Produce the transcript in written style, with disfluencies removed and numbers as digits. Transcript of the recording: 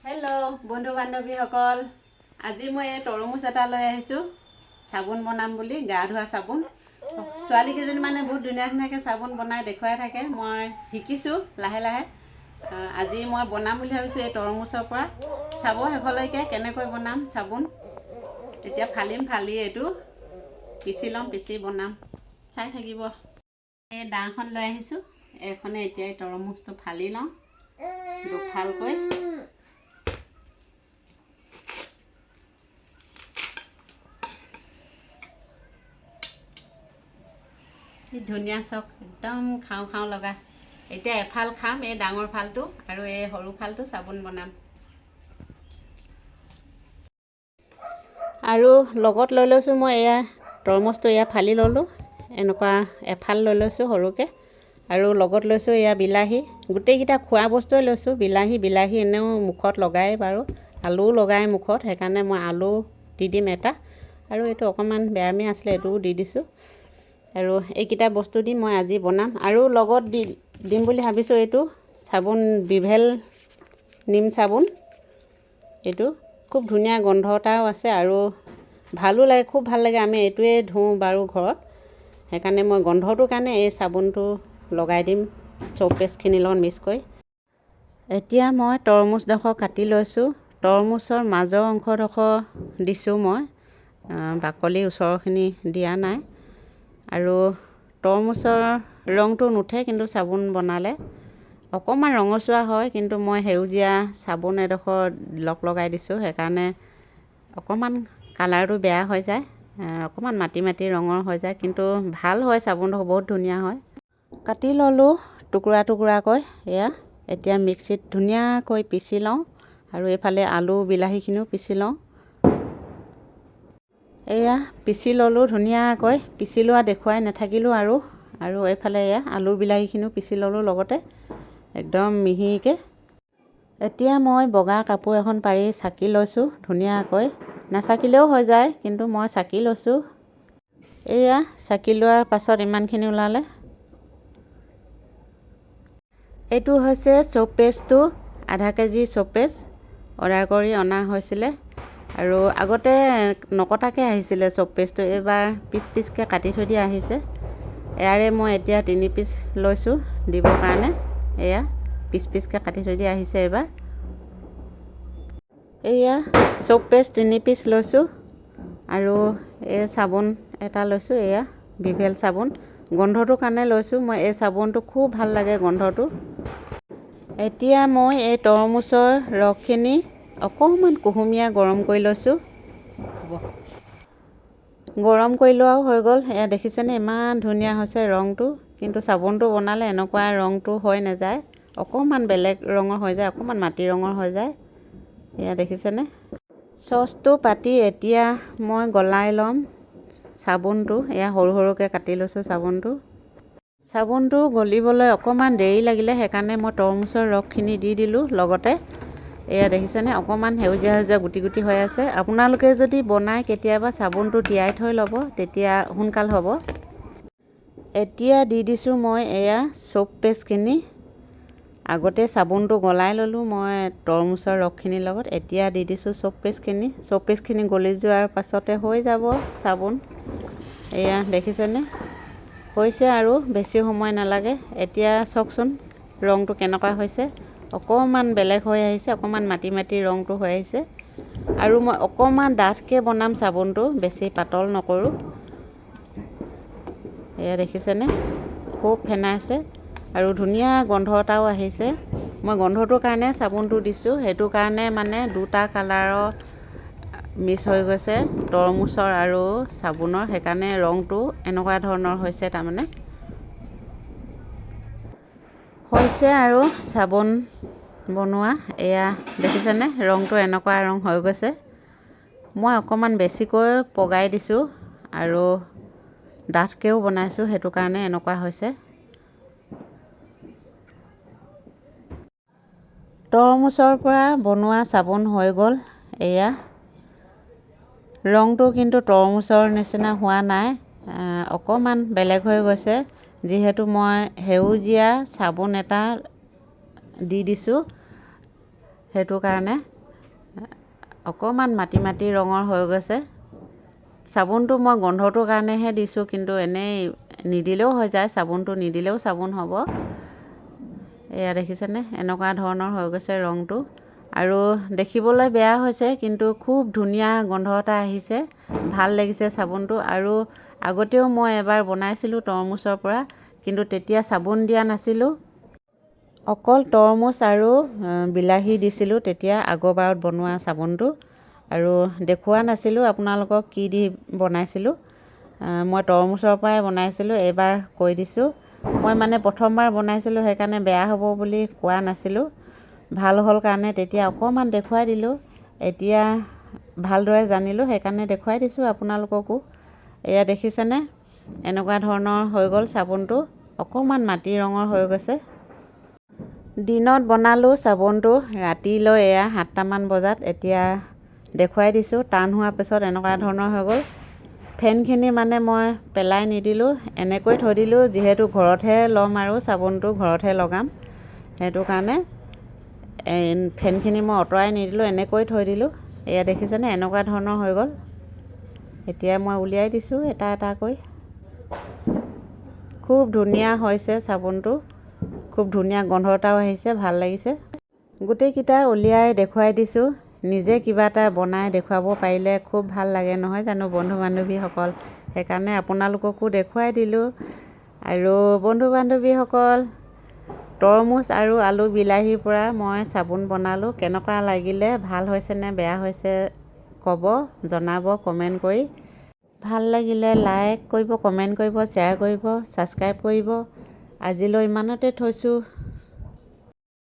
Hello' বন্ধু বান্ধৱীসকল, আজি মই এই তৰমুজ এটা লৈ আহিছোঁ চাবোন বনাম বুলি, গা ধোৱা চাবোন। ছোৱালীকেইজনী মানে বহুত ধুনীয়া ধুনীয়াকৈ চাবোন বনাই দেখুৱাই থাকে, মই শিকিছোঁ লাহে লাহে। আজি মই বনাম বুলি ভাবিছোঁ এই তৰমুজৰ পৰা। চাব শেষলৈকে কেনেকৈ বনাম চাবোন। এতিয়া ফালি এইটো পিচি ল'ম, পিচি বনাম, চাই থাকিব। এই দাখন লৈ আহিছোঁ, এইখনে এতিয়া এই তৰমুজটো ফালি লওঁ দুফালকৈ। ধুনীয়া চক, একদম খাওঁ খাওঁ লগা। এতিয়া এফাল খাম, এই ডাঙৰ ফালটো, আৰু এই সৰু ফালটো চাবোন বনাম। আৰু লগত লৈ লৈছোঁ মই এয়া তৰমুজটো, এয়া ফালি ল'লোঁ, এনেকুৱা এফাল লৈ লৈছোঁ সৰুকৈ। আৰু লগত লৈছোঁ এয়া বিলাহী, গোটেইকেইটা খোৱা বস্তুৱে লৈছোঁ। বিলাহী এনেও মুখত লগাই বাৰু, আলুও লগাই মুখত, সেইকাৰণে মই আলু দি দিম এটা। আৰু এইটো অকণমান বেয়ামি আছিলে, এইটোও দি দিছোঁ। আৰু এইকেইটা বস্তু দি মই আজি বনাম। আৰু লগত দিম বুলি ভাবিছোঁ এইটো চাবোন, বিভেল নিম চাবোন। এইটো খুব ধুনীয়া গোন্ধ এটাও আছে আৰু ভালো লাগে, খুব ভাল লাগে। আমি এইটোৱে ধুওঁ বাৰু ঘৰত, সেইকাৰণে মই গোন্ধটোৰ কাৰণে এই চাবোনটো লগাই দিম চ'প পেষ্টখিনিৰ লগত মিক্স কৰি। এতিয়া মই তৰমুজডোখৰ কাটি লৈছোঁ। তৰমুজৰ মাজৰ অংশডোখৰ দিছোঁ মই, বাকলিৰ ওচৰৰখিনি দিয়া নাই। আৰু তৰমুজৰ ৰংটো নুঠে কিন্তু চাবোন বনালে অকণমান ৰঙচুৱা হয়, কিন্তু মই সেউজীয়া চাবোন এডোখৰ লগাই দিছোঁ, সেইকাৰণে অকণমান কালাৰটো বেয়া হৈ যায়, অকণমান মাটি ৰঙৰ হৈ যায়, কিন্তু ভাল হয় চাবোনডোখৰ, বহুত ধুনীয়া হয়। কাটি ল'লোঁ টুকুৰা টুকুৰাকৈ। এয়া এতিয়া মিক্সিত ধুনীয়াকৈ পিচি লওঁ, আৰু এইফালে আলু বিলাহীখিনিও পিচি লওঁ। এয়া পিচি ল'লোঁ ধুনীয়াকৈ, পিচি লোৱা দেখুৱাই নাথাকিলোঁ আৰু এইফালে এয়া আলু বিলাহীখিনিও পিচি ল'লোঁ লগতে, একদম মিহিকৈ। এতিয়া মই বগা কাপোৰ এখন পাৰি চাকি লৈছোঁ ধুনীয়াকৈ, নাচাকিলেও হৈ যায়, কিন্তু মই চাকি লৈছোঁ। এয়া চাকি লোৱাৰ পাছত ইমানখিনি ওলালে। এইটো হৈছে চ'প পেষ্টটো, আধা কেজি চ'প পেষ্ট অৰ্ডাৰ কৰি অনা হৈছিলে। আৰু আগতে নকটাকৈ আহিছিলে চ'প পেষ্টটো, এইবাৰ পিচকৈ কাটি থৈ দিয়া আহিছে। ইয়াৰে মই এতিয়া 3 পিচ লৈছোঁ দিবৰ কাৰণে। এয়া পিচকৈ কাটি থৈ দিয়া আহিছে এইবাৰ। এয়া চ'প পেষ্ট 3 পিচ লৈছোঁ, আৰু এই চাবোন এটা লৈছোঁ, এয়া বিভেল চাবোন। গোন্ধটোৰ কাৰণে লৈছোঁ মই, এই চাবোনটো খুব ভাল লাগে গোন্ধটো। এতিয়া মই এই তৰমুজৰ ৰসখিনি অকণমান কুহুমীয়া গৰম কৰি লৈছোঁ। গৰম কৰি লোৱাও হৈ গ'ল। এয়া দেখিছেনে ইমান ধুনীয়া হৈছে ৰংটো, কিন্তু চাবোনটো বনালে এনেকুৱা ৰংটো হৈ নাযায়, অকণমান বেলেগ ৰঙৰ হৈ যায়, অকণমান মাটি ৰঙৰ হৈ যায়। এয়া দেখিছেনে। চচটো পাতি এতিয়া মই গলাই ল'ম চাবোনটো। এয়া সৰু সৰুকৈ কাটি লৈছোঁ চাবোনটো গলিবলৈ অকণমান দেৰি লাগিলে, সেইকাৰণে মই তৰমুজৰ ৰসখিনি দি দিলোঁ লগতে। এয়া দেখিছেনে অকণমান সেউজীয়া গুটি গুটি হৈ আছে। আপোনালোকে যদি বনায় কেতিয়াবা চাবোনটো তিয়াই থৈ ল'ব, তেতিয়া সোনকাল হ'ব। এতিয়া দি দিছোঁ মই এয়া চ'প পেষ্টখিনি। আগতে চাবোনটো গলাই ল'লোঁ মই তৰমুজৰ ৰসখিনিৰ লগত, এতিয়া দি দিছোঁ চ'প পেষ্টখিনি গলি যোৱাৰ পাছতে হৈ যাব চাবোন। এয়া দেখিছেনে হৈছে, আৰু বেছি সময় নালাগে। এতিয়া চাওকচোন ৰংটো কেনেকুৱা হৈছে, অকণমান বেলেগ হৈ আহিছে, অকণমান মাটি ৰংটো হৈ আহিছে। আৰু মই অকণমান ডাঠকৈ বনাম চাবোনটো, বেছি পাতল নকৰোঁ। এয়া দেখিছেনে খুব ফেনাইছে, আৰু ধুনীয়া গোন্ধ এটাও আহিছে। মই গোন্ধটোৰ কাৰণে চাবোনটো দিছোঁ, সেইটো কাৰণে মানে দুটা কালাৰৰ মিক্স হৈ গৈছে, তৰমুজৰ আৰু চাবোনৰ, সেইকাৰণে ৰংটো এনেকুৱা ধৰণৰ হৈছে। তাৰমানে হৈছে আৰু চাবোন বনোৱা। এয়া দেখিছেনে ৰংটো এনেকুৱা ৰং হৈ গৈছে। মই অকণমান বেছিকৈ পগাই দিছোঁ আৰু ডাঠকৈও বনাইছোঁ, সেইটো কাৰণে এনেকুৱা হৈছে। তৰমুজৰ পৰা বনোৱা চাবোন হৈ গ'ল। এয়া ৰংটো কিন্তু তৰমুজৰ নিচিনা হোৱা নাই, অকণমান বেলেগ হৈ গৈছে, যিহেতু মই সেউজীয়া চাবোন এটা দি দিছোঁ, সেইটো কাৰণে অকণমান মাটি মাটি ৰঙৰ হৈ গৈছে। চাবোনটো মই গোন্ধটোৰ কাৰণেহে দিছোঁ, কিন্তু এনেই নিদিলেও হৈ যায়, চাবোনটো নিদিলেও চাবোন হ'ব। এয়া দেখিছেনে, এনেকুৱা ধৰণৰ হৈ গৈছে ৰংটো। আৰু দেখিবলৈ বেয়া হৈছে, কিন্তু খুব ধুনীয়া গোন্ধ এটা আহিছে, ভাল লাগিছে চাবোনটো। আৰু আগতেও মই এবাৰ বনাইছিলোঁ তৰমুজৰ পৰা, কিন্তু তেতিয়া চাবোন দিয়া নাছিলোঁ, অকল তৰমুজ আৰু বিলাহী দিছিলোঁ তেতিয়া আগৰবাৰত বনোৱা চাবোনটো। আৰু দেখুওৱা নাছিলোঁ আপোনালোকক কি দি বনাইছিলোঁ। মই তৰমুজৰ পৰাই বনাইছিলোঁ। এইবাৰ কৈ দিছোঁ, মই মানে প্ৰথমবাৰ বনাইছিলোঁ, সেইকাৰণে বেয়া হ'ব বুলি কোৱা নাছিলোঁ। ভাল হ'ল কাৰণে তেতিয়া অকণমান দেখুৱাই দিলোঁ। এতিয়া ভালদৰে জানিলোঁ, সেইকাৰণে দেখুৱাই দিছোঁ আপোনালোককো। এয়া দেখিছেনে, এনেকুৱা ধৰণৰ হৈ গ'ল চাবোনটো, অকণমান মাটি ৰঙৰ হৈ গৈছে। দিনত বনালোঁ চাবোনটো, ৰাতিলৈ এয়া 7টামান বজাত এতিয়া দেখুৱাই দিছোঁ। টান হোৱাৰ পিছত এনেকুৱা ধৰণৰ হৈ গ'ল। ফেনখিনি মানে মই পেলাই নিদিলোঁ, এনেকৈ থৈ দিলোঁ, যিহেতু ঘৰতহে ল'ম আৰু চাবোনটো ঘৰতহে লগাম, সেইটো কাৰণে ফেনখিনি মই আঁতৰাই নিদিলোঁ, এনেকৈ থৈ দিলোঁ। এয়া দেখিছেনে, এনেকুৱা ধৰণৰ হৈ গ'ল। এতিয়া মই উলিয়াই দিছোঁ এটা এটাকৈ। খুব ধুনীয়া হৈছে চাবোনটো, খুব ধুনীয়া গোন্ধ এটাও আহিছে, ভাল লাগিছে। গোটেইকেইটা উলিয়াই দেখুৱাই দিছোঁ। নিজে কিবা এটা বনাই দেখুৱাব পাৰিলে খুব ভাল লাগে, নহয় জানো বন্ধু বান্ধৱীসকল। সেইকাৰণে আপোনালোককো দেখুৱাই দিলোঁ। আৰু বন্ধু বান্ধৱীসকল, তৰমুজ আৰু আলু বিলাহীৰ পৰা মই চাবোন বনালোঁ। কেনেকুৱা লাগিলে, ভাল হৈছেনে বেয়া হৈছে ক'ব, জনাব কমেণ্ট কৰি। ভাল লাগিলে লাইক কৰিব, কমেণ্ট কৰিব, শ্বেয়াৰ কৰিব, ছাবস্ক্ৰাইব কৰিব। আজিলৈ ইমানতে থৈছোঁ।